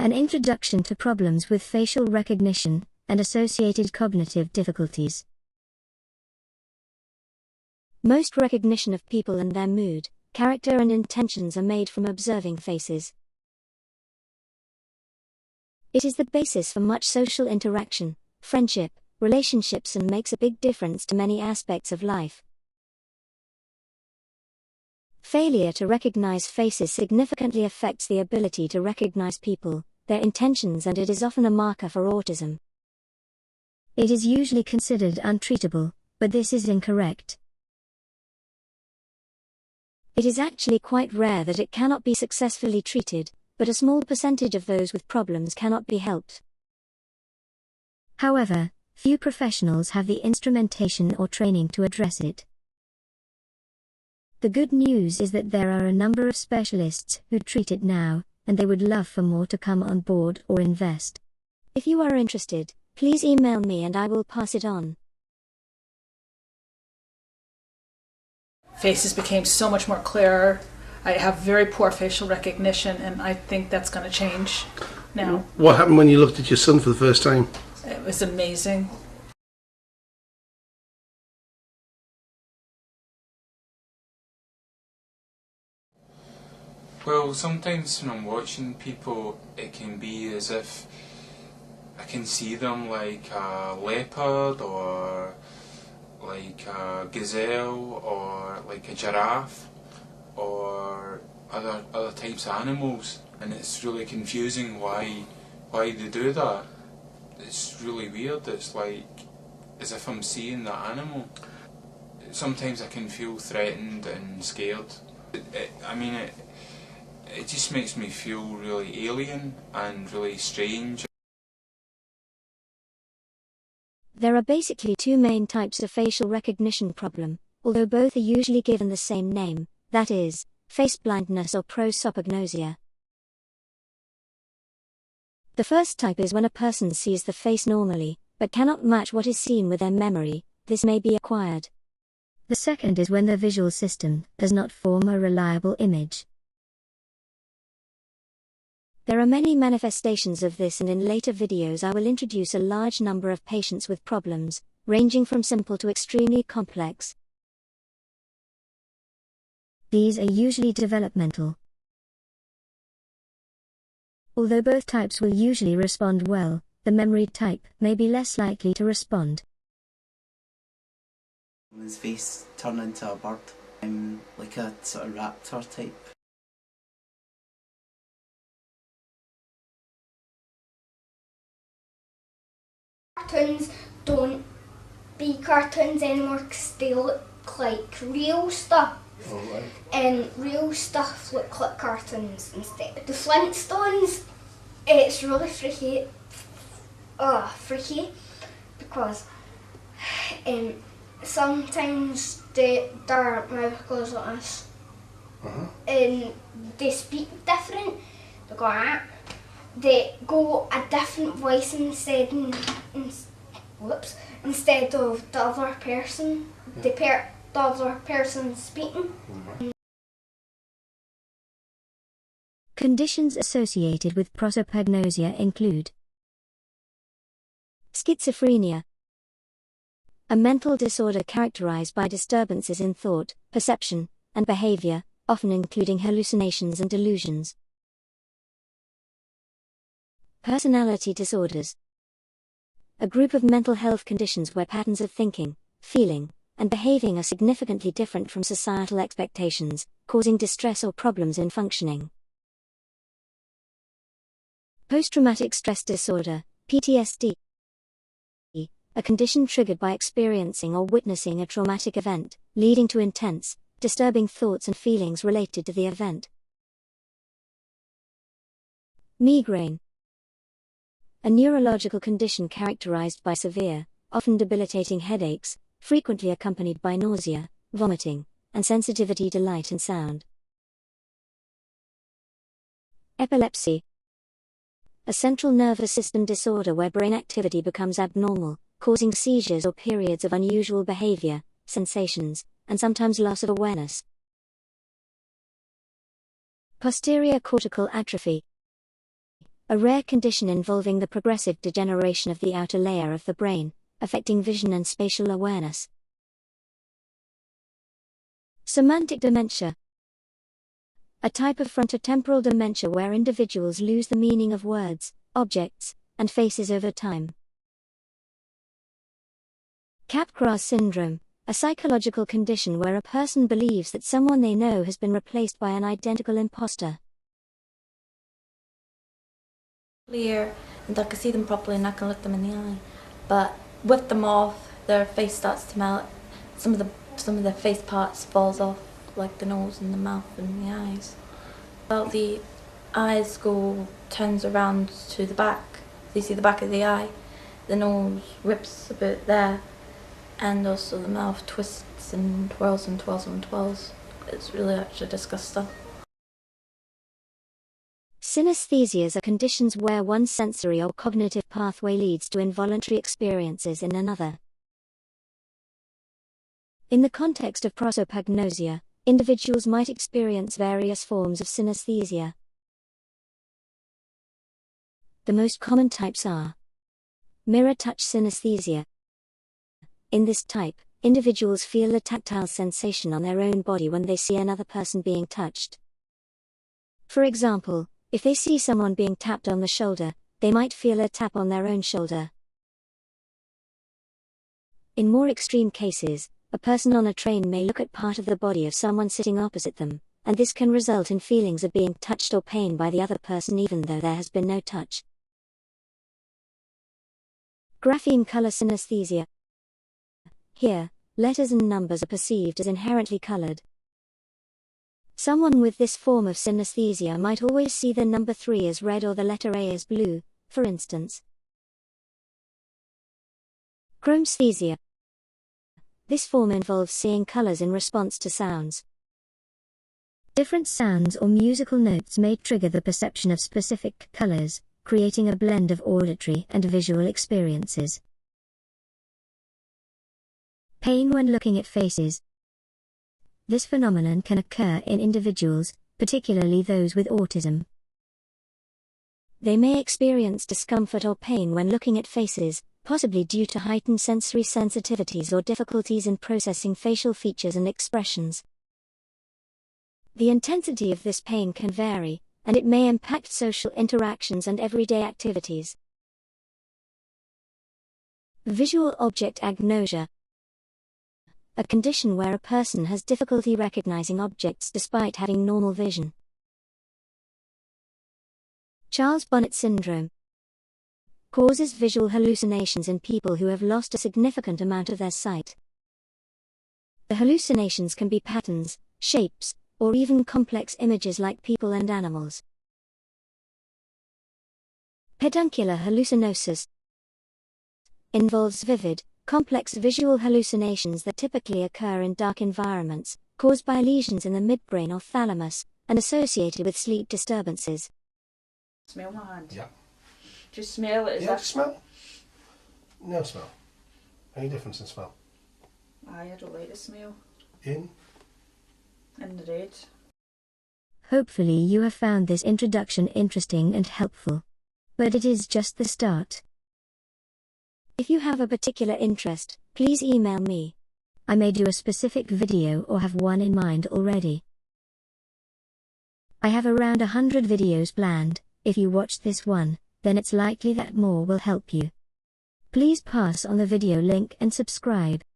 An introduction to problems with facial recognition and associated cognitive difficulties. Most recognition of people and their mood, character and intentions are made from observing faces. It is the basis for much social interaction, friendship, relationships, and makes a big difference to many aspects of life. Failure to recognize faces significantly affects the ability to recognize people, their intentions, and it is often a marker for autism. It is usually considered untreatable, but this is incorrect. It is actually quite rare that it cannot be successfully treated, but a small percentage of those with problems cannot be helped. However, few professionals have the instrumentation or training to address it. The good news is that there are a number of specialists who treat it now, and they would love for more to come on board or invest. If you are interested, please email me and I will pass it on. Faces became so much more clearer. I have very poor facial recognition, and I think that's going to change now. What happened when you looked at your son for the first time? It was amazing. Well, sometimes when I'm watching people, it can be as if I can see them like a leopard or like a gazelle or like a giraffe or other types of animals, and it's really confusing why they do that. It's really weird. It's like as if I'm seeing that animal. Sometimes I can feel threatened and scared. It just makes me feel really alien and really strange. There are basically two main types of facial recognition problem, although both are usually given the same name, that is, face blindness or prosopagnosia. The first type is when a person sees the face normally, but cannot match what is seen with their memory. This may be acquired. The second is when the visual system does not form a reliable image. There are many manifestations of this, and in later videos I will introduce a large number of patients with problems, ranging from simple to extremely complex. These are usually developmental. Although both types will usually respond well, the memory type may be less likely to respond. His face turned into a bird, like a sort of raptor type. Cartoons don't be cartoons anymore because they look like real stuff. Oh, right. And real stuff look like cartoons instead. The Flintstones, it's really freaky. Freaky because sometimes their mouth goes like this, and they speak different. They go They go a different voice instead of the other person. The other person speaking. Conditions associated with prosopagnosia include schizophrenia, a mental disorder characterized by disturbances in thought, perception, and behavior, often including hallucinations and delusions. Personality disorders, a group of mental health conditions where patterns of thinking, feeling, and behaving are significantly different from societal expectations, causing distress or problems in functioning. Post-traumatic stress disorder, PTSD, a condition triggered by experiencing or witnessing a traumatic event, leading to intense, disturbing thoughts and feelings related to the event. Migraine, a neurological condition characterized by severe, often debilitating headaches, frequently accompanied by nausea, vomiting, and sensitivity to light and sound. Epilepsy, a central nervous system disorder where brain activity becomes abnormal, causing seizures or periods of unusual behavior, sensations, and sometimes loss of awareness. Posterior cortical atrophy, a rare condition involving the progressive degeneration of the outer layer of the brain, affecting vision and spatial awareness. Semantic dementia. A type of frontotemporal dementia where individuals lose the meaning of words, objects, and faces over time. Capgras syndrome, a psychological condition where a person believes that someone they know has been replaced by an identical imposter. Clear, and I can see them properly and I can look them in the eye. But with them off, their face starts to melt. Some of their face parts falls off, like the nose and the mouth and the eyes. Well, the eyes turns around to the back. So you see the back of the eye. The nose rips a bit there, and also the mouth twists and twirls and twirls and twirls. It's really actually disgusting. Synesthesias are conditions where one sensory or cognitive pathway leads to involuntary experiences in another. In the context of prosopagnosia, individuals might experience various forms of synesthesia. The most common types are mirror touch synesthesia. In this type, individuals feel a tactile sensation on their own body when they see another person being touched. For example, if they see someone being tapped on the shoulder, they might feel a tap on their own shoulder. In more extreme cases, a person on a train may look at part of the body of someone sitting opposite them, and this can result in feelings of being touched or pain by the other person even though there has been no touch. Grapheme color synesthesia. Here, letters and numbers are perceived as inherently colored. Someone with this form of synesthesia might always see the number 3 as red or the letter A as blue, for instance. Chromesthesia. This form involves seeing colors in response to sounds. Different sounds or musical notes may trigger the perception of specific colors, creating a blend of auditory and visual experiences. Pain when looking at faces. This phenomenon can occur in individuals, particularly those with autism. They may experience discomfort or pain when looking at faces, possibly due to heightened sensory sensitivities or difficulties in processing facial features and expressions. The intensity of this pain can vary, and it may impact social interactions and everyday activities. Visual object agnosia. A condition where a person has difficulty recognizing objects despite having normal vision. Charles Bonnet syndrome causes visual hallucinations in people who have lost a significant amount of their sight. The hallucinations can be patterns, shapes, or even complex images like people and animals. Peduncular hallucinosis involves vivid, complex visual hallucinations that typically occur in dark environments, caused by lesions in the midbrain or thalamus, and associated with sleep disturbances. Smell my hand. Yeah. Just smell it. Is Yeah, that? just smell. No smell. Any difference in smell? I don't like the smell. In? In the red. Hopefully you have found this introduction interesting and helpful. But it is just the start. If you have a particular interest, please email me. I may do a specific video or have one in mind already. I have around 100 videos planned. If you watch this one, then it's likely that more will help you. Please pass on the video link and subscribe.